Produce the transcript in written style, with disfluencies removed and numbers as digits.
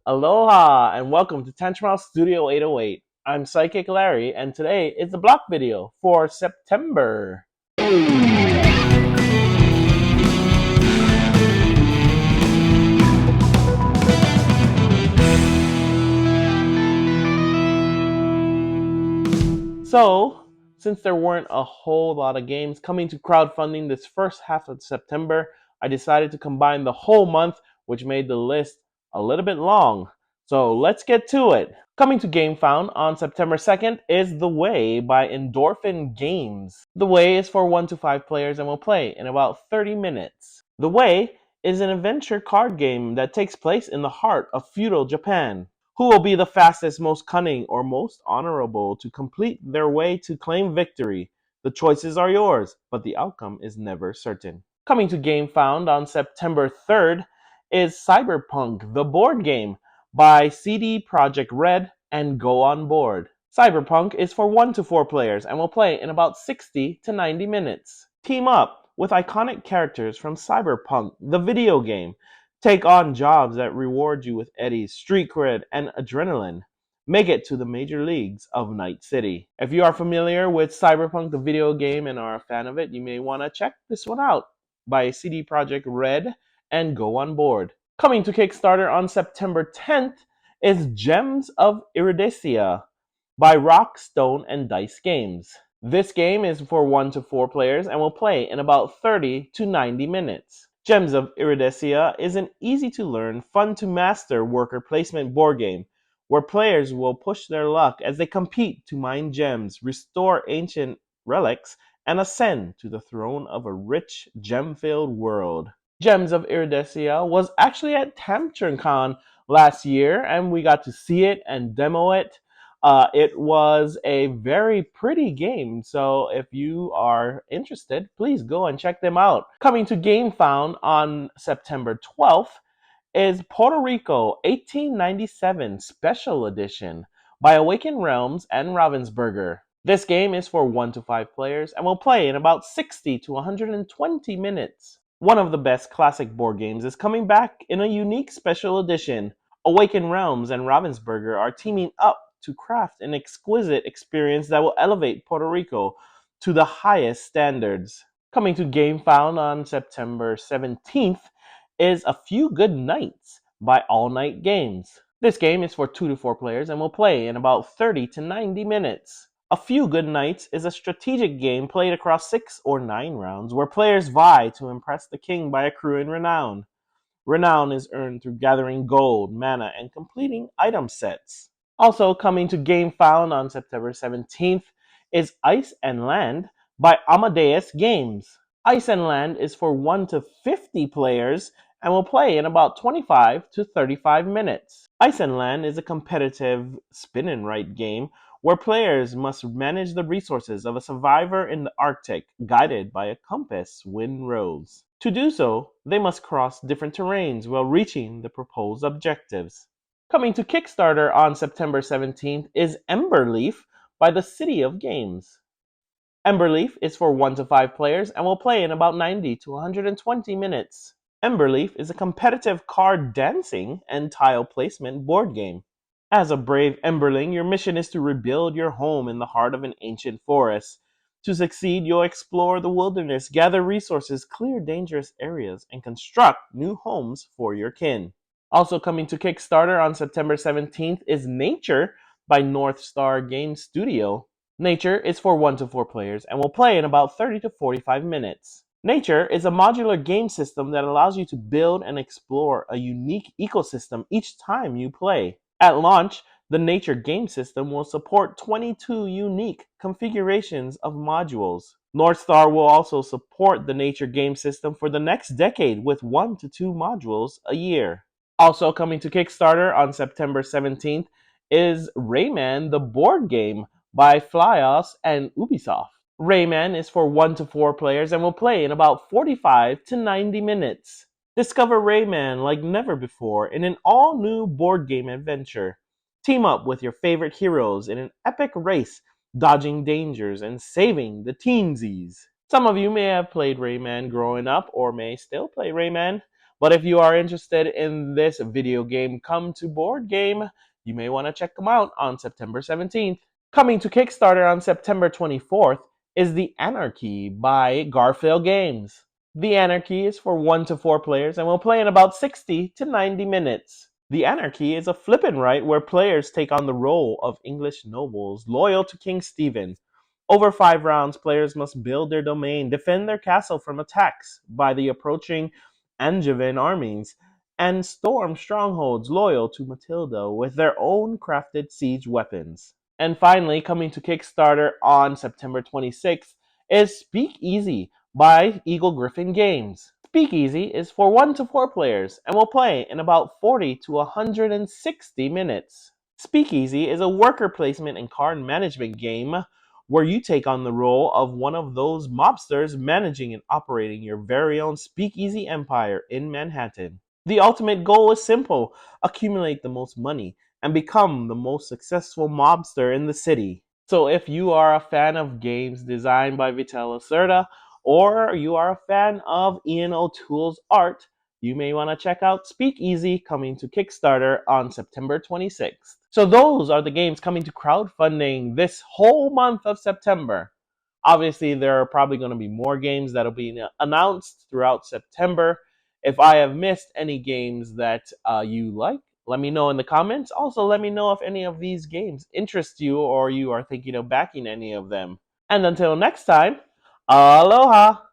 Aloha and welcome to Tantrum Studio 808. I'm Psychic Larry and today is the BLOC video for September. So, since there weren't a whole lot of games coming to crowdfunding this first half of September, I decided to combine the whole month, which made the list a little bit long. So let's get to it. Coming to GameFound on September 2nd is The Way by Endorphin Games. The Way is for 1 to 5 players and will play in about 30 minutes. The Way is an adventure card game that takes place in the heart of feudal Japan. Who will be the fastest, most cunning, or most honorable to complete their way to claim victory? The choices are yours, but the outcome is never certain. Coming to GameFound on September 3rd is Cyberpunk, the board game, by CD Projekt Red and Go On Board. Cyberpunk is for 1 to 4 players and will play in about 60 to 90 minutes. Team up with iconic characters from Cyberpunk, the video game. Take on jobs that reward you with eddies, street cred, and adrenaline. Make it to the major leagues of Night City. If you are familiar with Cyberpunk, the video game, and are a fan of it, you may want to check this one out by CD Projekt Red and Go On Board. Coming to Kickstarter on September 10th is Gems of Iridescia by Rock, Stone, and Dice Games. This game is for 1 to 4 players and will play in about 30 to 90 minutes. Gems of Iridescia is an easy-to-learn, fun-to-master worker placement board game where players will push their luck as they compete to mine gems, restore ancient relics, and ascend to the throne of a rich, gem-filled world. Gems of Iridescia was actually at TantronCon last year, and we got to see it and demo it. It was a very pretty game, so if you are interested, please go and check them out. Coming to GameFound on September 12th is Puerto Rico 1897 Special Edition by Awakened Realms and Ravensburger. This game is for 1 to 5 players and will play in about 60 to 120 minutes. One of the best classic board games is coming back in a unique special edition. Awakened Realms and Ravensburger are teaming up to craft an exquisite experience that will elevate Puerto Rico to the highest standards. Coming to GameFound on September 17th is A Few Good Nights by All Night Games. This game is for 2 to 4 players and will play in about 30 to 90 minutes. A Few Good Nights is a strategic game played across 6 or 9 rounds where players vie to impress the king by accruing renown. Renown is earned through gathering gold, mana, and completing item sets. Also coming to GameFound on September 17th is Ice and Land by Amadeus Games. Ice and Land is for 1 to 50 players and will play in about 25 to 35 minutes. Ice and Land is a competitive spin and write game where players must manage the resources of a survivor in the Arctic guided by a compass wind rose. To do so, they must cross different terrains while reaching the proposed objectives. Coming to Kickstarter on September 17th is Emberleaf by the City of Games. Emberleaf is for 1 to 5 players and will play in about 90 to 120 minutes. Emberleaf is a competitive card dancing and tile placement board game. As a brave Emberling, your mission is to rebuild your home in the heart of an ancient forest. To succeed, you'll explore the wilderness, gather resources, clear dangerous areas, and construct new homes for your kin. Also coming to Kickstarter on September 17th is Nature by North Star Game Studio. Nature is for 1 to 4 players and will play in about 30 to 45 minutes. Nature is a modular game system that allows you to build and explore a unique ecosystem each time you play. At launch, the Nature game system will support 22 unique configurations of modules. North Star will also support the Nature game system for the next decade with 1 to 2 modules a year. Also coming to Kickstarter on September 17th is Rayman, the board game by Flyos and Ubisoft. Rayman is for 1 to 4 players and will play in about 45 to 90 minutes. Discover Rayman like never before in an all-new board game adventure. Team up with your favorite heroes in an epic race, dodging dangers and saving the teensies. Some of you may have played Rayman growing up or may still play Rayman, But if you are interested in this video game come to board game, you may want to check them out on September 17th. Coming to Kickstarter on September 24th is the Anarchy by Garfield Games. The Anarchy is for 1 to 4 players and will play in about 60 to 90 minutes. The Anarchy is a flip and write where players take on the role of English nobles loyal to King Stephen. Over 5 rounds, players must build their domain, defend their castle from attacks by the approaching Angevin armies, and storm strongholds loyal to Matilda with their own crafted siege weapons. And finally, coming to Kickstarter on September 26th is Speakeasy by Eagle Griffin Games. Speakeasy is for 1 to 4 players and will play in about 40 to 160 minutes. Speakeasy is a worker placement and card management game where you take on the role of one of those mobsters managing and operating your very own speakeasy empire in Manhattan. The ultimate goal is simple: accumulate the most money and become the most successful mobster in the city. So if you are a fan of games designed by Vital Lacerda, or you are a fan of Ian O'Toole's art, you may want to check out Speakeasy coming to Kickstarter on September 26th. So those are the games coming to crowdfunding this whole month of September. Obviously, there are probably going to be more games that will be announced throughout September. If I have missed any games that you like, let me know in the comments. Also, let me know if any of these games interest you or you are thinking of backing any of them. And until next time, aloha!